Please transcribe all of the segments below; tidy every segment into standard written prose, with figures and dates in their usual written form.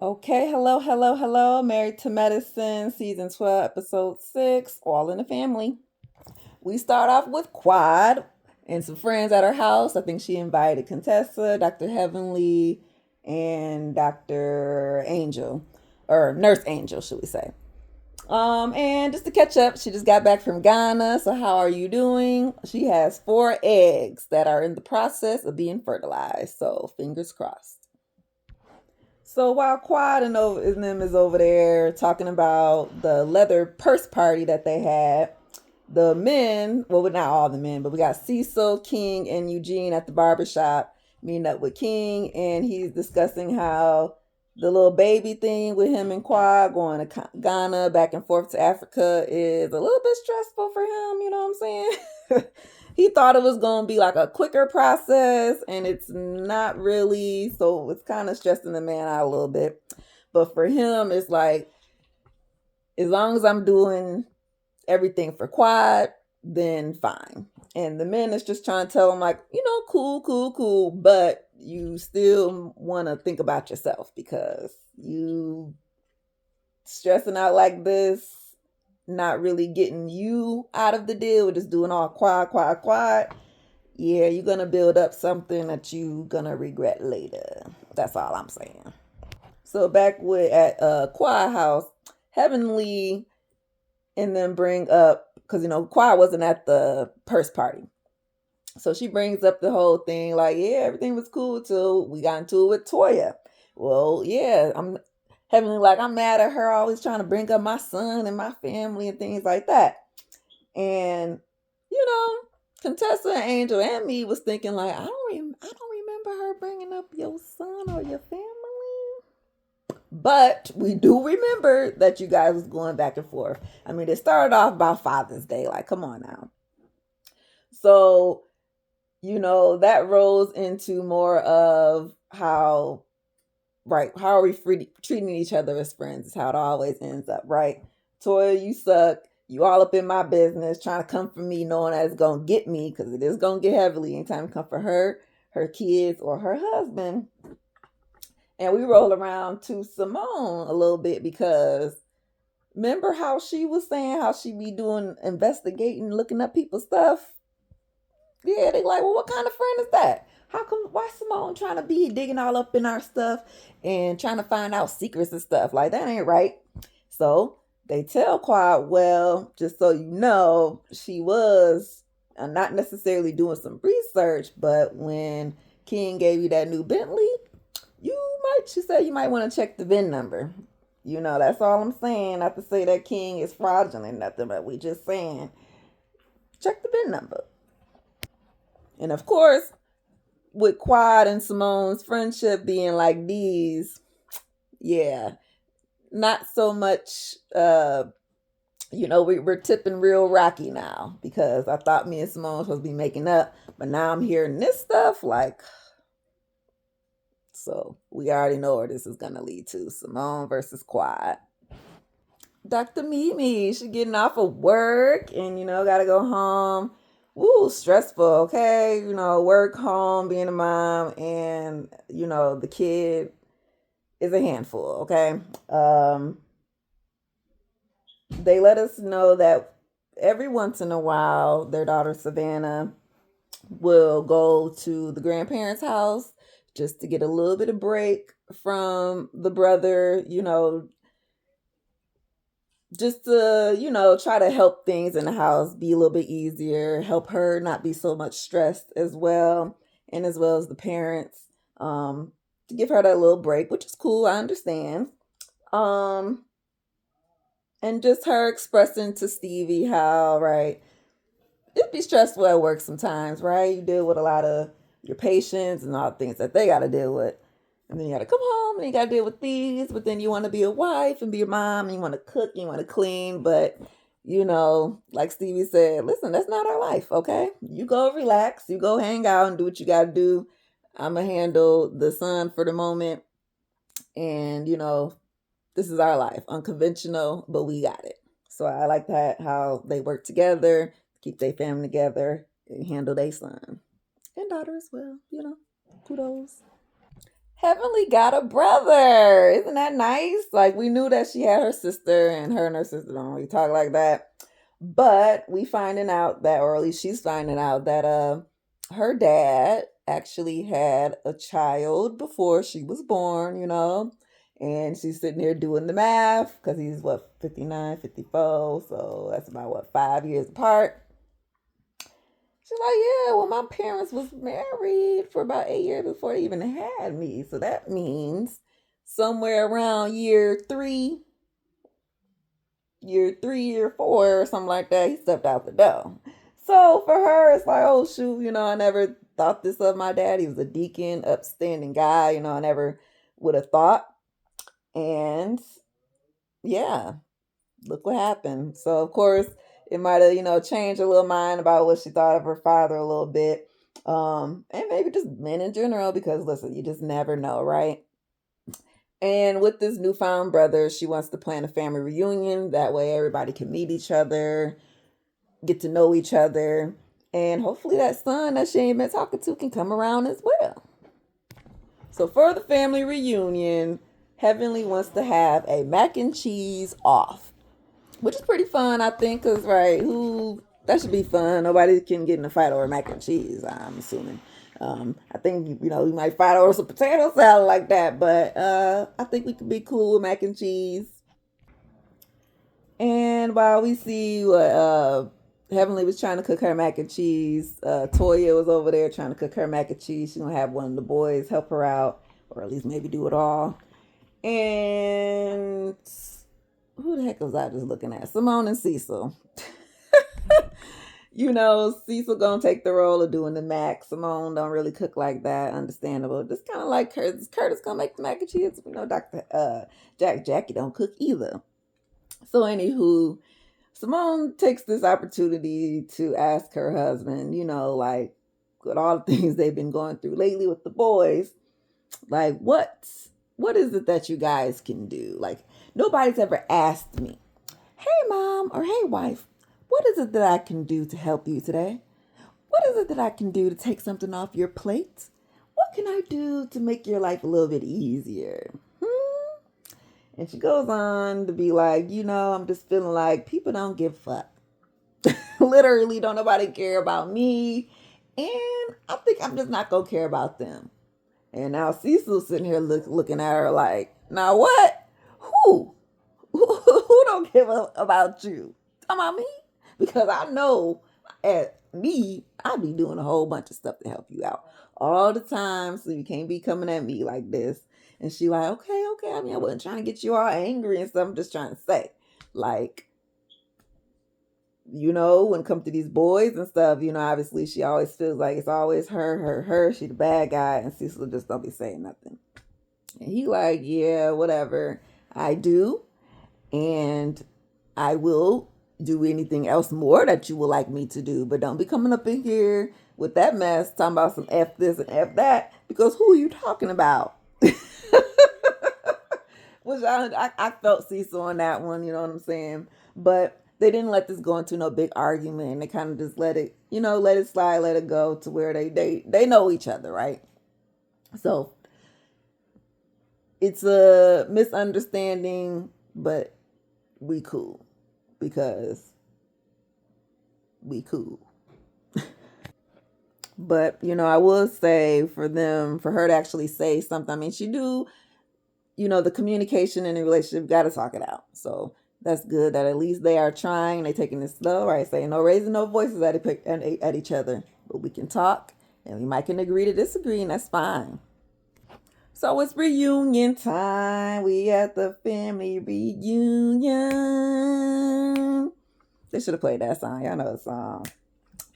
Okay, hello, hello, hello. Married to Medicine, season 12, episode 6, All in the Family. We start off with Quad and some friends at her house. I think she invited Contessa, Dr. Heavenly, and Dr. Angel, or Nurse Angel, should we say. And just to catch up, she just got back from Ghana. So, how are you doing? She has 4 eggs that are in the process of being fertilized. So, fingers crossed. So while Quad and them is over there talking about the leather purse party that they had, the men, well, not all the men, but we got Cecil, King, and Eugene at the barbershop meeting up with King, and he's discussing how the little baby thing with him and Quad going to Ghana, back and forth to Africa is a little bit stressful for him, you know what I'm saying? He thought it was going to be like a quicker process, and it's not really. So it's kind of stressing the man out a little bit. But for him, it's like, as long as I'm doing everything for Quad, then fine. And the men is just trying to tell him, like, cool, cool, cool, but you still want to think about yourself because you stressing out like this, not really getting you out of the deal, just doing all Quad, Quad, Quad. Yeah, you're gonna build up something that you gonna regret later. That's all I'm saying. So back with at Quad House, Heavenly and then bring up, because Quad wasn't at the purse party. So she brings up the whole thing, like, yeah, everything was cool till we got into it with Toya. Well, yeah, I'm Heavenly, like, I'm mad at her always trying to bring up my son and my family and things like that. And you know, Contessa, Angel, and me was thinking like, I don't remember her bringing up your son or your family. But we do remember that you guys was going back and forth. I mean, it started off about Father's Day. Like, come on now. So, that rolls into more of how, right, how are we treating each other as friends is how it always ends up, right? Toya, you suck. You all up in my business, trying to come for me, knowing that it's gonna get me, because it is gonna get heavily anytime you come for her, her kids, or her husband. And we roll around to Simone a little bit because remember how she was saying how she be doing investigating, looking up people's stuff? Yeah, they like, well, what kind of friend is that? How come why Simone trying to be digging all up in our stuff and trying to find out secrets and stuff? Like that ain't right. So they tell Quad, well, just so you know, she was not necessarily doing some research, but when King gave you that new Bentley, she said you might want to check the VIN number. That's all I'm saying. Not to say that King is fraudulent, nothing, but we just saying check the VIN number. And of course, with Quad and Simone's friendship being like these, yeah, not so much. We're tipping real rocky now because I thought me and Simone were supposed to be making up, but now I'm hearing this stuff like. So we already know where this is gonna lead to: Simone versus Quad. Dr. Mimi, she getting off of work and gotta go home. Woo, stressful, okay? Work, home, being a mom, and the kid is a handful, okay? They let us know that every once in a while their daughter Savannah will go to the grandparents' house just to get a little bit of break from the brother, just to, try to help things in the house be a little bit easier, help her not be so much stressed as well, and as well as the parents, to give her that little break, which is cool. I understand. Um, and just her expressing to Stevie how, right, it'd be stressful at work sometimes, right? You deal with a lot of your patients and all the things that they got to deal with. And then you got to come home and you got to deal with these, but then you want to be a wife and be a mom and you want to cook, and you want to clean, but like Stevie said, listen, that's not our life, okay? You go relax, you go hang out and do what you got to do. I'm going to handle the son for the moment. And, this is our life, unconventional, but we got it. So I like that, how they work together, keep their family together, and handle their son and daughter as well, kudos. Heavenly got a brother. Isn't that nice? Like we knew that she had her sister, and her sister don't really talk like that. But we finding out that, or at least she's finding out that her dad actually had a child before she was born, and she's sitting there doing the math because he's what, 59, 54, so that's about what, 5 years apart. She's like, yeah, well, my parents was married for about 8 years before they even had me. So that means somewhere around year 4, or something like that, he stepped out the door. So for her, it's like, oh shoot, I never thought this of my dad. He was a deacon, upstanding guy. I never would have thought. And yeah, look what happened. So of course it might have, changed her little mind about what she thought of her father a little bit. And maybe just men in general, because listen, you just never know, right? And with this newfound brother, she wants to plan a family reunion. That way everybody can meet each other, get to know each other, and hopefully that son that she ain't been talking to can come around as well. So for the family reunion, Heavenly wants to have a mac and cheese off, which is pretty fun, I think, because, right, who, that should be fun. Nobody can get in a fight over mac and cheese, I'm assuming. I think, we might fight over some potato salad like that, but I think we could be cool with mac and cheese. And while we see what Heavenly was trying to cook her mac and cheese, Toya was over there trying to cook her mac and cheese. She's going to have one of the boys help her out, or at least maybe do it all. And who the heck was I just looking at? Simone and Cecil. Cecil gonna take the role of doing the mac. Simone don't really cook like that. Understandable. Just kind of like Curtis. Curtis gonna make the mac and cheese. Dr. Jackie don't cook either. So anywho, Simone takes this opportunity to ask her husband, like with all the things they've been going through lately with the boys, like what is it that you guys can do? Like nobody's ever asked me, hey mom or hey wife, what is it that I can do to help you today? What is it that I can do to take something off your plate? What can I do to make your life a little bit easier? And she goes on to be like, I'm just feeling like people don't give a fuck. Literally, don't nobody care about me. And I think I'm just not going to care about them. And now Cecil's sitting here looking at her like, now what? Who? Who don't give a about you? Talking about me? Because I know at me, I be doing a whole bunch of stuff to help you out all the time. So you can't be coming at me like this. And she like, okay. I mean, I wasn't trying to get you all angry and stuff. I'm just trying to say, like, when it comes to these boys and stuff, obviously she always feels like it's always her. She the bad guy, and Cecil just don't be saying nothing. And he like, yeah, whatever. I do, and I will do anything else more that you would like me to do. But don't be coming up in here with that mess, talking about some F this and F that, because who are you talking about? Which I felt Cecil on that one, you know what I'm saying? But they didn't let this go into no big argument. They kind of just let it, let it slide, let it go to where they know each other, right? So it's a misunderstanding, but we cool because we cool. But I will say for her to actually say something. I mean, she do, the communication in the relationship, got to talk it out. So that's good that at least they are trying. They taking it slow, right? Saying no raising no voices at each other, but we can talk, and we might can agree to disagree, and that's fine. So it's reunion time. We at the family reunion. They should have played that song. Y'all know the song.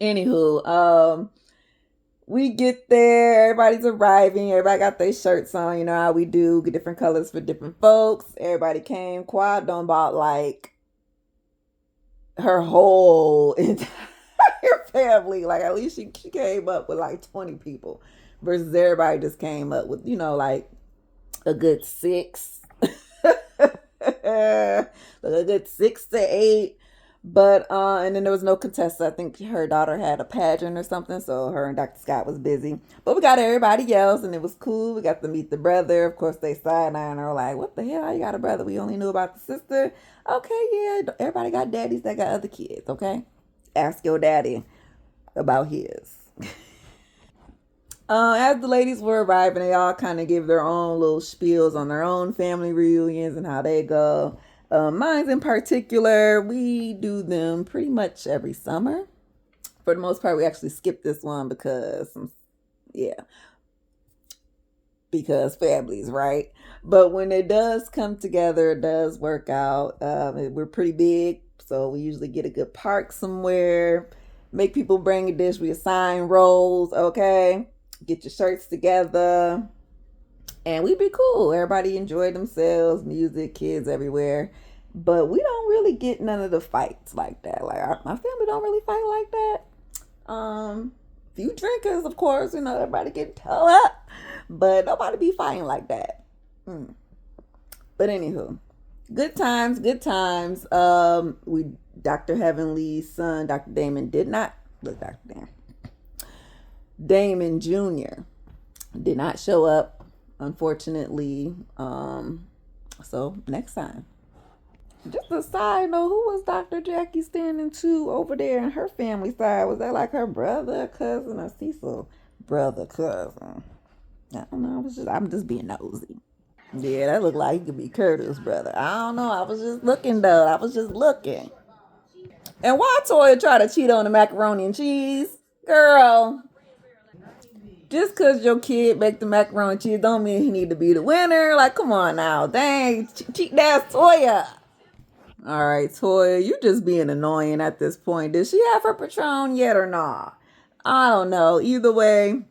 Anywho, we get there, everybody's arriving, everybody got their shirts on, you know how we do, get different colors for different folks. Everybody came. Quad done bought like her whole entire family. Like at least she came up with like 20 people. Versus everybody just came up with, like a good 6. A good 6 to 8. But and then there was no contestant. I think her daughter had a pageant or something, so her and Dr. Scott was busy. But we got everybody else, and it was cool. We got to meet the brother. Of course, they side eye and are like, "What the hell? You got a brother? We only knew about the sister." Okay, yeah. Everybody got daddies that got other kids. Okay, ask your daddy about his. As the ladies were arriving, they all kind of give their own little spiels on their own family reunions and how they go. Mine's in particular, we do them pretty much every summer. For the most part, we actually skip this one because, yeah, because families, right? But when it does come together, it does work out. We're pretty big, so we usually get a good park somewhere. Make people bring a dish. We assign roles, okay? Get your shirts together, and we'd be cool. Everybody enjoyed themselves, music, kids everywhere. But we don't really get none of the fights like that. Like my family don't really fight like that. Few drinkers, of course, everybody get toe up, but nobody be fighting like that. Mm. But anywho, good times, good times. We Dr. Heavenly's son, Dr. Damon, did not look. Dr. Damon Jr. did not show up, unfortunately. So next time. Just a side note, who was Dr. Jackie standing to over there in her family side? Was that like her brother, cousin, or Cecil? Brother, cousin. I don't know. I'm just being nosy. Yeah, that looked like he could be Curtis' brother. I don't know. I was just looking though. I was just looking. And why Toya try to cheat on the macaroni and cheese? Girl, just cause your kid make the macaroni and cheese don't mean he need to be the winner. Like, come on now. Dang, cheat that's Toya. All right, Toya, you just being annoying at this point. Did she have her Patron yet or not? I don't know. Either way,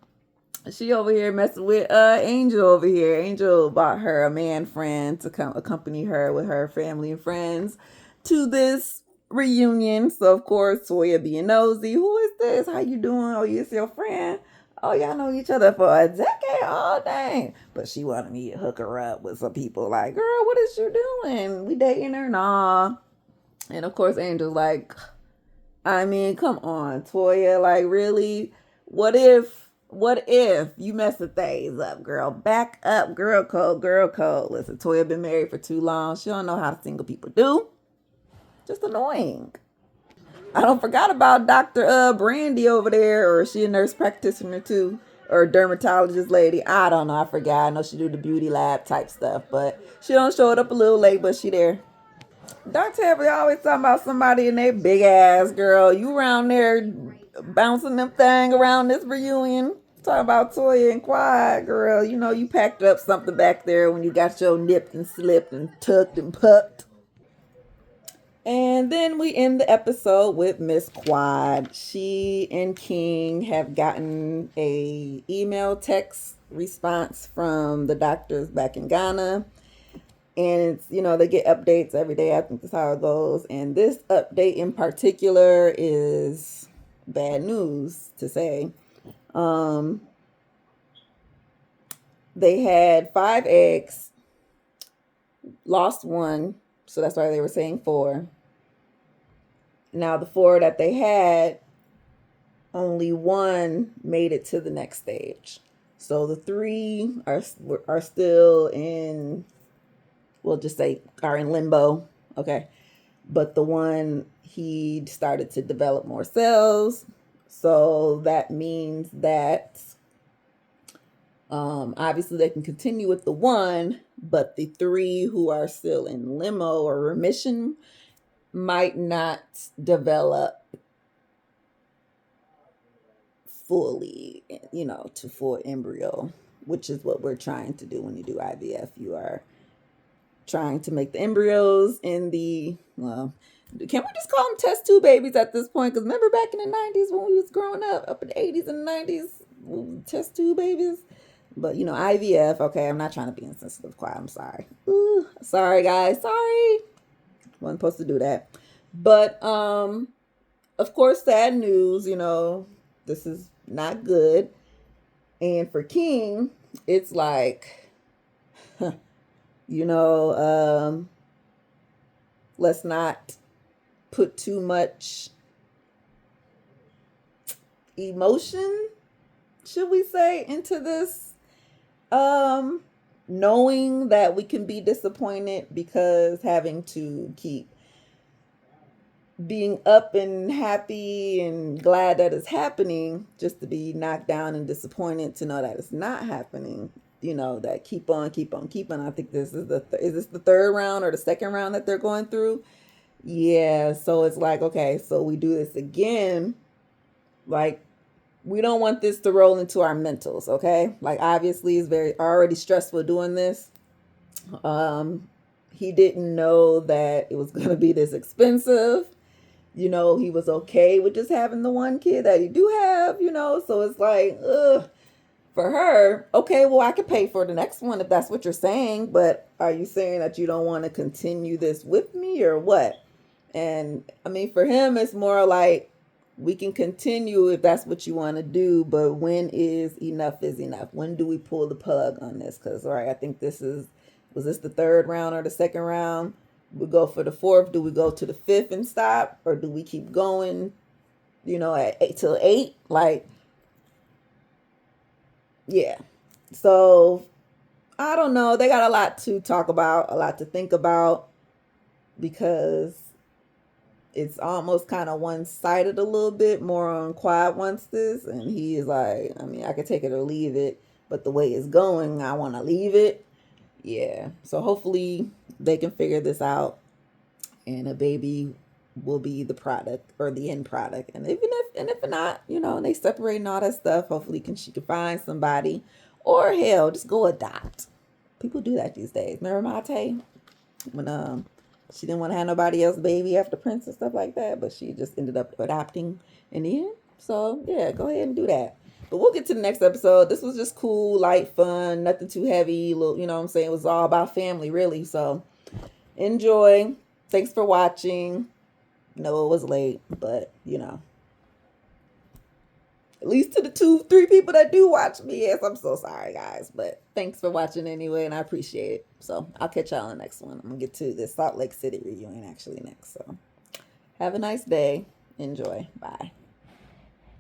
she over here messing with Angel over here. Angel bought her a man friend to come accompany her with her family and friends to this reunion. So of course, Toya being nosy. Who is this? How you doing? Oh, you your friend? Oh, y'all know each other for a decade. Oh, dang. But she wanted me to hook her up with some people like, girl, what is you doing? We dating her? Nah. And of course, Angel's like, I mean, come on, Toya. Like, really? What if you messing things up, girl? Back up, girl code, girl code. Listen, Toya been married for too long. She don't know how single people do. Just annoying. I don't forgot about Dr. Brandy over there, or is she a nurse practitioner too? Or a dermatologist lady. I don't know. I forgot. I know she do the beauty lab type stuff, but she don't show it up a little late, but she there. Dr. Everly always talking about somebody in their big ass, girl. You around there bouncing them thing around this reunion. Talking about Toya and Quiet, girl. You know you packed up something back there when you got your nipped and slipped and tucked and pucked. And then we end the episode with Miss Quad. She and King have gotten a email text response from the doctors back in Ghana. And it's, they get updates every day. I think that's how it goes. And this update in particular is bad news to say. Um, they had 5 eggs, lost one. So that's why they were saying 4. Now, the 4 that they had, only one made it to the next stage. So the 3 are still in, we'll just say, are in limbo. Okay. But the one, he started to develop more cells. So that means that obviously they can continue with the 1, but the 3 who are still in limbo or remission might not develop fully, to full embryo, which is what we're trying to do when you do IVF. You are trying to make the embryos in the, well, can we just call them test tube babies at this point? Because remember back in the 90s when we was growing up in the 80s and 90s, test tube babies. But, IVF, okay, I'm not trying to be insensitive, Quiet. I'm sorry. Ooh, sorry, guys. Sorry. Wasn't supposed to do that. But, of course, sad news, this is not good. And for King, it's like, you know, let's not put too much emotion, should we say, into this, um knowing that we can be disappointed, because having to keep being up and happy and glad that it's happening, just to be knocked down and disappointed to know that it's not happening. That keep on, keep on, keep on. I think this is is this the third round or the second round that they're going through? Yeah. So it's like, okay, so we do this again. Like, we don't want this to roll into our mentals, okay? Like, obviously it's very already stressful doing this. He didn't know that it was going to be this expensive. He was okay with just having the one kid that he do have, so it's like, ugh. For her, okay, well, I could pay for the next one if that's what you're saying, but are you saying that you don't want to continue this with me or what? And I mean, for him, it's more like, we can continue if that's what you want to do, but when is enough is enough? When do we pull the plug on this? Because, all right, I think was this the third round or the second round? We go for the fourth. Do we go to the fifth and stop? Or do we keep going, at 8 till 8? Like, yeah. So, I don't know. They got a lot to talk about, a lot to think about, because it's almost kind of one sided a little bit more on Quad wants this, and he is like, I mean, I could take it or leave it, but the way it's going, I want to leave it. Yeah. So hopefully they can figure this out, and a baby will be the product or the end product. And if not, and they separate and all that stuff, hopefully she can find somebody, or hell, just go adopt. People do that these days. Remember Mate, when she didn't want to have nobody else baby after Prince and stuff like that, but she just ended up adopting in the end. So yeah, go ahead and do that. But we'll get to the next episode. This was just cool, light, fun, nothing too heavy. Little, what I'm saying? It was all about family, really. So enjoy. Thanks for watching. No, it was late, but at least to the 2-3 people that do watch me, yes, I'm so sorry, guys. But thanks for watching anyway, and I appreciate it. So I'll catch y'all on the next one. I'm going to get to the Salt Lake City reunion actually next. So have a nice day. Enjoy. Bye.